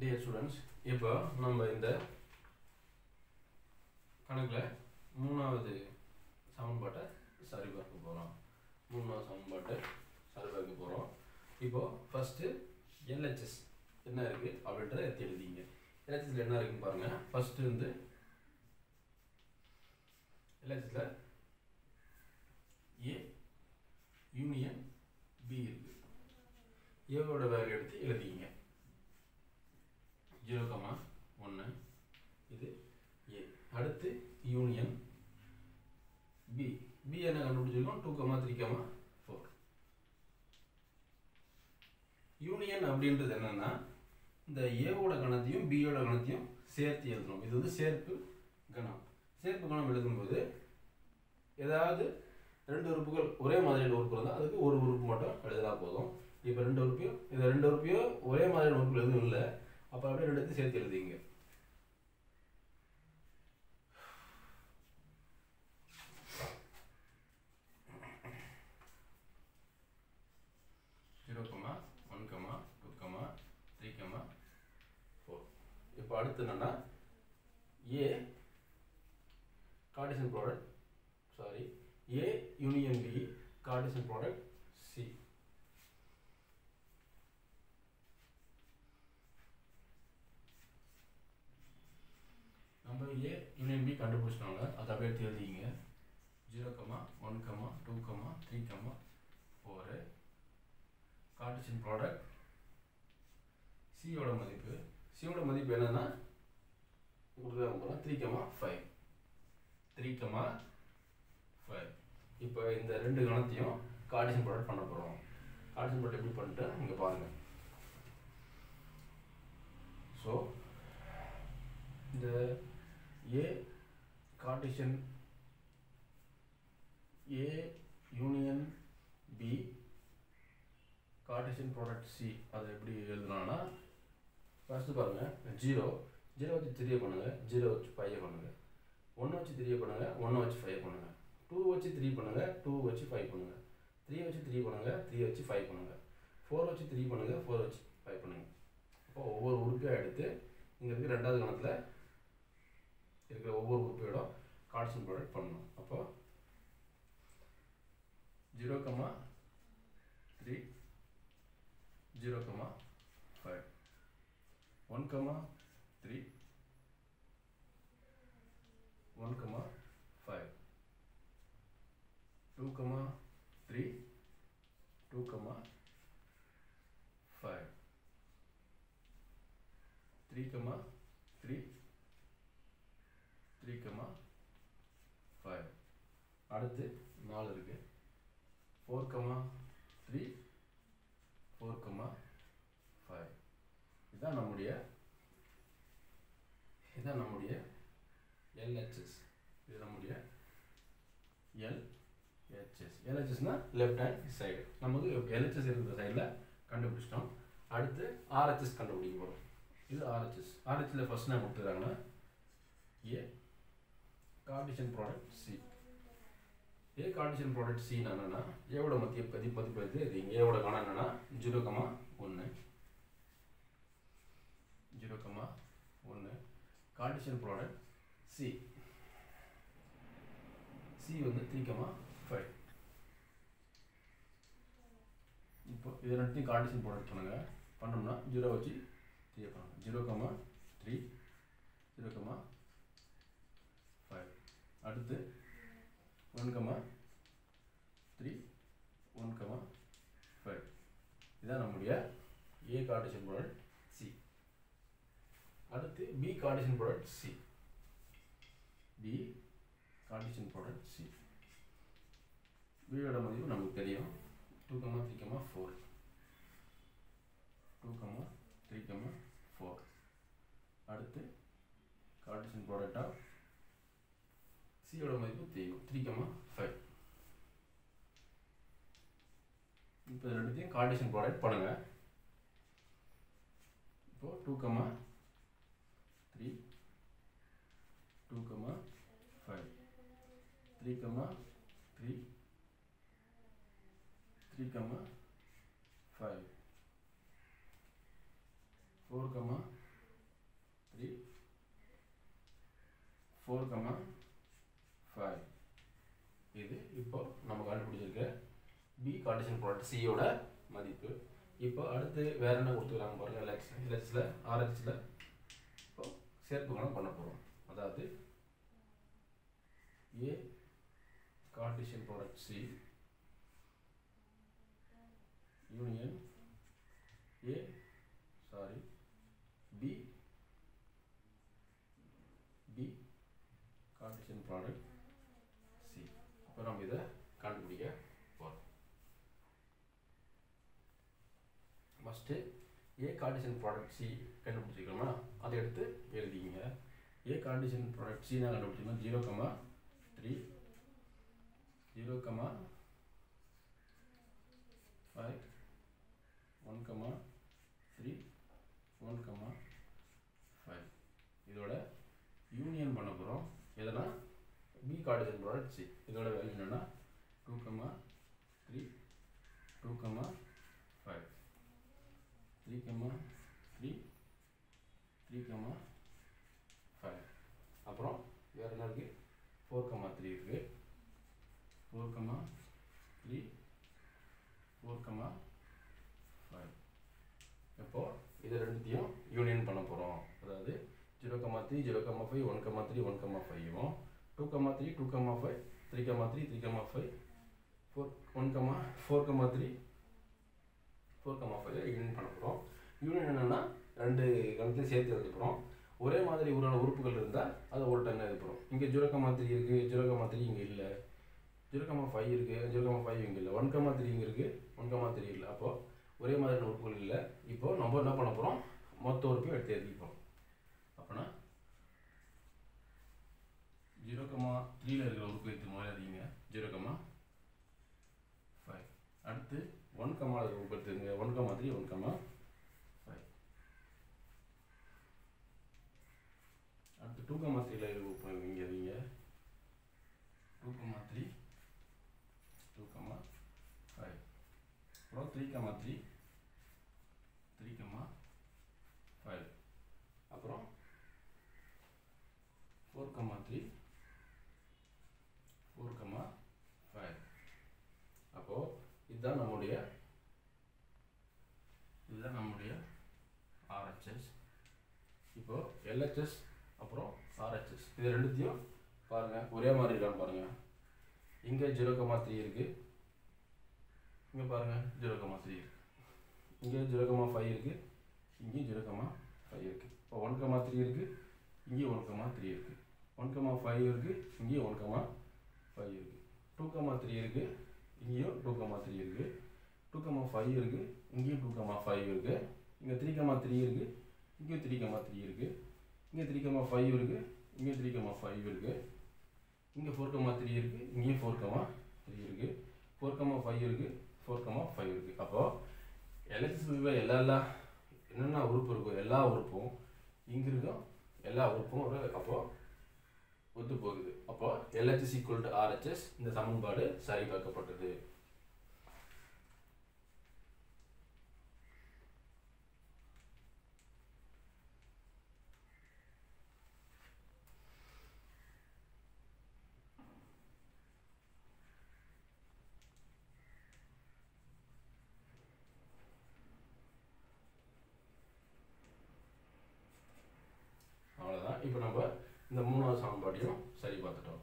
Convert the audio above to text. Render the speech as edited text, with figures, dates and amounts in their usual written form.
Dear students, இப்போ நம்ம இந்த கணக்கில் மூணாவது சமன்பாட்டை சரிபார்க்க போகிறோம். மூணாவது சமன்பாட்டை சரிபார்க்க போகிறோம். இப்போ ஃபஸ்ட்டு LHS என்ன இருக்குது அப்படின்றத எடுத்து எழுதிங்க. LHSல என்ன இருக்குன்னு பாருங்கள். ஃபஸ்ட்டு வந்து LHSல A யூனியன் B இருக்குது. ஏவோட வேல்யூ எடுத்து எழுதிங்க. 0,1 இது A. அடுத்து யூனியன் B. B என்ன கண்டுபிடிச்சிருக்கோம்? 2,3,4. யூனியன் அப்படின்றது என்னன்னா இந்த ஏவோட கணத்தையும் பியோட கணத்தையும் சேர்த்து எழுதணும். இது வந்து சேர்ப்பு கணம். சேர்ப்பு கணம் எழுதும்போது ஏதாவது ரெண்டு உறுப்புகள் ஒரே மாதிரியான உறுப்பு இருந்தால் அதுக்கு ஒரு உறுப்பு மட்டும் எழுதினா போதும். இப்போ ரெண்டு உறுப்பையும் ஒரே மாதிரியான உறுப்பு எதுவும் இல்லை. அப்போ அப்படியே ரெண்டு சேர்த்து எழுதிங்க. இப்போ அடுத்து என்னன்னா A Cartesian product A union B Cartesian product C. நம்ம A யூனியன் B கண்டுபிடிச்சிட்டாங்க. அதை அப்படியே எடுத்து எழுதிங்க. 0,1, 2, 3, 4 கார்ட்டீசியன் ப்ராடக்ட் சியோட மதிப்பு என்னன்னா 3,5. இப்போ இந்த ரெண்டு கணத்தையும் கார்ட்டீசியன் ப்ராடக்ட் பண்ண போகிறோம். கார்ட்டீசியன் ப்ராடக்ட் எப்படி பண்ணிட்டு இங்கே பாருங்க. ஸோ இந்த A Cartesian A union B Cartesian product C அதை எப்படி எழுதலாம்னா ஃபர்ஸ்ட் பாருங்க 0 வச்சு 3 பண்ணுங்க, 0 வச்சு 5 பண்ணுங்க, 1 வச்சு 3 பண்ணுங்க, 1 வச்சு 5 பண்ணுங்க, 2 வச்சு 3 பண்ணுங்க, 2 வச்சு 5 பண்ணுங்க, 3 வச்சு 3 பண்ணுங்க, 3 வச்சு 5 பண்ணுங்க, 4 வச்சு 3 பண்ணுங்க, 4 வச்சு 5 பண்ணுங்க. அப்போ ஒவ்வொரு உறுப்பையும் எடுத்து இங்கே இருக்கிற ரெண்டாவது கணத்தில் இருக்கிற ஒவ்வொரு உறுப்பையோட கார்ட்டீசியன் ப்ராடக்ட் பண்ணணும். அப்போ 0,3 0,5 1,3 1,5 2,3 2,5 3,3 3,5 அடுத்து 4 இருக்கு. 4,3 4,5 இதான் நம்முடைய LHS. இது நம்முடைய LHSனா லெஃப்ட் ஹேண்ட் சைடு. நமக்கு LHS இருக்கிற சைடில் கண்டுபிடிச்சிட்டோம். அடுத்து RHS கண்டுபிடிக்க போகிறோம். இது RHSல ஃபர்ஸ்ட் என்ன கொடுத்துருக்காங்கன்னா A Cartesian product C. A Cartesian product C என்னன்னா ஏவோட மதிப்பு எடுத்து இங்கே ஏவோட கணம் என்னன்னா 0,1 கார்ட்டீசியன் ப்ராடக்ட் C வந்து 3,5. இப்போ இது ரெண்டையும் கார்ட்டீசியன் ப்ராடக்ட் பண்ணோம்னா 0 வச்சு 3 பண்ணுங்க. 0,3 0,5 அடுத்து 1,3 1,5 இதான் நம்முடைய A கார்ட்டீசியன் ப்ராடக்ட் C. அடுத்து B Cartesian product C. B யோட மதிப்பு நமக்கு தெரியும் 2,3,4 அடுத்து கார்ட்டீசியன் ப்ராடக்ட் ஆஃப் C யோட மதிப்பு தெரியும் 3,5. இப்போ ரெண்டுத்தையும் கார்ட்டீசியன் ப்ராடக்ட் பண்ணுங்க. இப்போ 2,3 2,5 3,3 3,5 4, 5 இது இப்போ நம்ம கண்டுபிடிச்சிருக்க B கார்ட்டீசியன் ப்ராடக்ட் C யோட மதிப்பு. இப்போ அடுத்து வேற என்ன கொடுத்துருக்காங்க பாருங்க. LHSல RHSல இப்போ சேர்ப்பு கணக்கு பண்ண போறோம். அதாவது A Cartesian product C union B Cartesian product C. இப்போ நம்ம இதை கண்டுபிடிக்க போறோம். First A Cartesian product C கண்டுபிடிச்சிருக்கோமா, அதை எடுத்து எழுதிங்க. A கார்ட்டீசியன் ப்ராடக்ட் C நான் கண்டுபிடிச்சோம்னா 0,3 0,5 1,3 1,5 இதோட யூனியன் பண்ண போகிறோம். எதனா B கார்ட்டீசியன் ப்ராடக்ட் C இதோட வேல்யூ என்னன்னா 2,3 2,5 3,3 3,5 அப்புறம் வேற என்ன இருக்கு 4,3 இருக்கு 4,3 4,5. இப்போ இது ரெண்டுத்தையும் யூனியன் பண்ண போறோம். அதாவது 0,3 0,5 1,3 1,5 2,3 2,5 3,3 3,5 4,3 4,5 யூனியன் பண்ண போறோம். யூனியன் என்னன்னா ரெண்டு கணத்தையும் சேர்த்து எழுத போறோம். ஒரே மாதிரி உறுப்புகள் இருந்தால் அதை ஒரு டைம் எழுத போறோம். இங்கே 0,3 இருக்கு 0,3 இங்கே இல்லை 0,5 இருக்கு 0,5 இங்கே இல்லை 1,3 இங்கே இருக்கு 1,3 இல்லை. அப்போ ஒரே மாதிரியான உறுப்புகள் இல்லை. இப்போ நம்ம என்ன பண்ண போறோம், மொத்த உறுப்பையும் எடுத்து எழுதிப்போம். அப்போனா 0,3ல இருக்கிற உறுப்பு எடுத்து முதல்ல எழுதிங்க 0,5. அடுத்து 1,0 இருக்கிற உறுப்பு எடுத்துங்க 1,3 1,5. அடுத்து 2,3ல இருக்கிற உறுப்பு இங்கே எழுதிங்க 2,3 2,5. அப்புறம் 3,3 3,5. அப்புறம் 4,3 4,5. அப்போ இதுதான் நம்முடைய RHS. இப்போ LHS அப்புறம் RHS இது ரெண்டுத்தையும் பாருங்க ஒரே மாதிரி இருக்கான்னு பாருங்க. இங்க 0,3 இருக்கு, இங்க பாருங்க 0,3 இருக்கு, இங்க 0,5 இருக்கு, இங்கேயும் 0,5 இருக்கு. இப்போ 1,3 இருக்கு, இங்கேயும் 1,3 இருக்கு, 1,5 இருக்கு, இங்கேயும் 1,5 இருக்கு, 2,3 இருக்கு, இங்கேயும் 2,3 இருக்கு, 2,5 இருக்கு, இங்கேயும் 2,5 இருக்கு, இங்க 3,3 இருக்கு, இங்கேயும் 3,3 இருக்கு, இங்க 3,5 இருக்கு, இங்கேயும் 3,5 இருக்கு, இங்க 4,3 இருக்கு, இங்கேயும் 4,3 இருக்கு, 4,5 இருக்கு, 4,5 இருக்கு. அப்போ LHS எல்லா என்னென்ன உறுப்பு இருக்கும் எல்லா உறுப்பும் இங்க இருக்கும், எல்லா உறுப்பும் அப்போ ஒத்து போகுது. அப்போ LHS = RHS இந்த சமன்பாடு சரி பார்க்கப்பட்டது. அவ்வளவுதான். இப்போ நம்ம இந்த மூணாவது சமன்பாட்டையும் சரி பார்த்துட்டோம்.